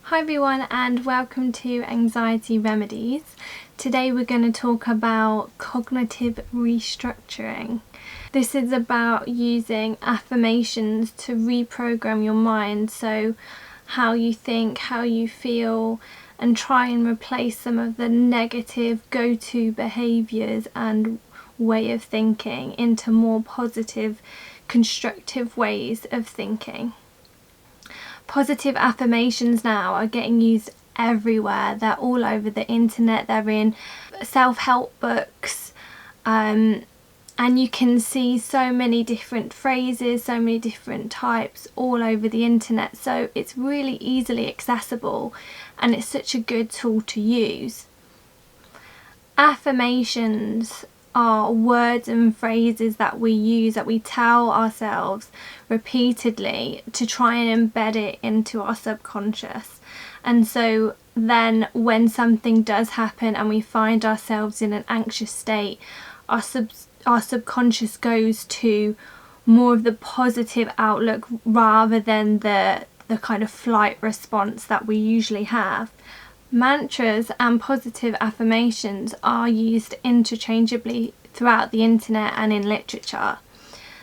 Hi everyone and welcome to Anxiety Remedies. Today we're going to talk about cognitive restructuring. This is about using affirmations to reprogram your mind, so how you think, how you feel, and try and replace some of the negative go-to behaviours and way of thinking into more positive, constructive ways of thinking. Positive affirmations now are getting used everywhere. They're all over the internet, they're in self-help books, and you can see so many different phrases, so many different types all over the internet, so it's really easily accessible and it's such a good tool to use. Affirmations are words and phrases that we use, that we tell ourselves repeatedly to try and embed it into our subconscious. And so then when something does happen and we find ourselves in an anxious state, our subconscious goes to more of the positive outlook rather than the kind of flight response that we usually have. Mantras and positive affirmations are used interchangeably throughout the internet and in literature.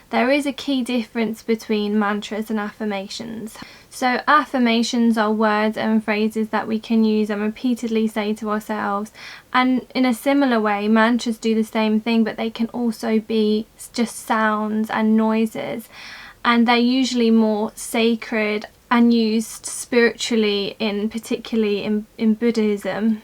There is a key difference between mantras and affirmations. So affirmations are words and phrases that we can use and repeatedly say to ourselves, and in a similar way mantras do the same thing, but they can also be just sounds and noises, and they're usually more sacred and used spiritually, particularly in Buddhism.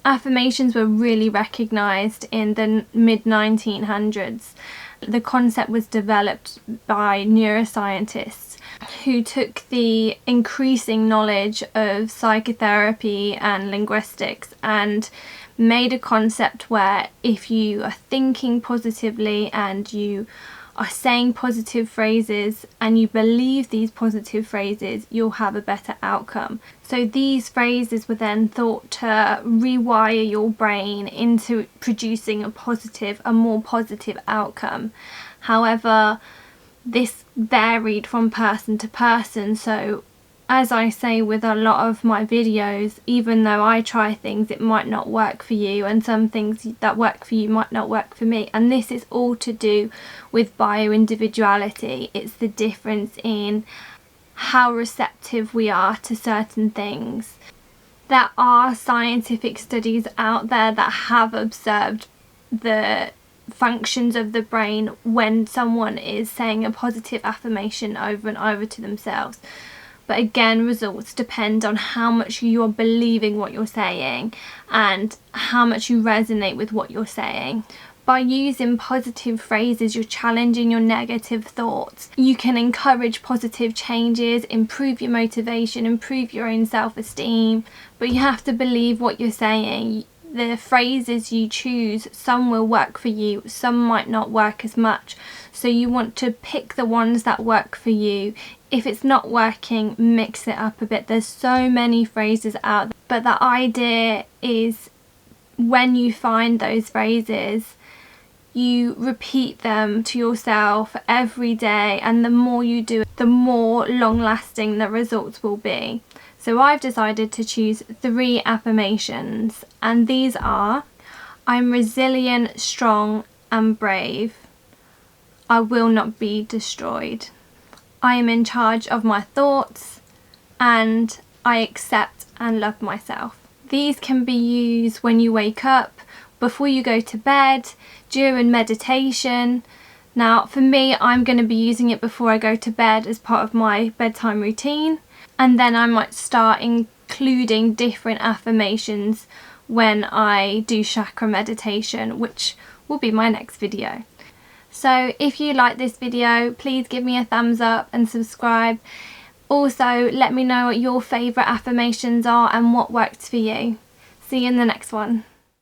Affirmations were really recognised in the mid-1900s. The concept was developed by neuroscientists who took the increasing knowledge of psychotherapy and linguistics and made a concept where if you are thinking positively and you are saying positive phrases and you believe these positive phrases, you'll have a better outcome. So these phrases were then thought to rewire your brain into producing a more positive outcome. However, this varied from person to person, so as I say with a lot of my videos, even though I try things, it might not work for you, and some things that work for you might not work for me, and this is all to do with bio-individuality. It's the difference in how receptive we are to certain things. There are scientific studies out there that have observed the functions of the brain when someone is saying a positive affirmation over and over to themselves. But again, results depend on how much you're believing what you're saying and how much you resonate with what you're saying. By using positive phrases, you're challenging your negative thoughts. You can encourage positive changes, improve your motivation, improve your own self-esteem, but you have to believe what you're saying. The phrases you choose, some will work for you, some might not work as much. So you want to pick the ones that work for you. If it's not working, mix it up a bit. There's so many phrases out there, but the idea is when you find those phrases, you repeat them to yourself every day, and the more you do it, the more long-lasting the results will be. So I've decided to choose 3 affirmations, and these are: I'm resilient, strong and brave. I will not be destroyed. I am in charge of my thoughts, and I accept and love myself. These can be used when you wake up, before you go to bed, during meditation. Now for me, I'm going to be using it before I go to bed as part of my bedtime routine, and then I might start including different affirmations when I do chakra meditation, which will be my next video. So if you like this video, please give me a thumbs up and subscribe. Also, let me know what your favourite affirmations are and what works for you. See you in the next one.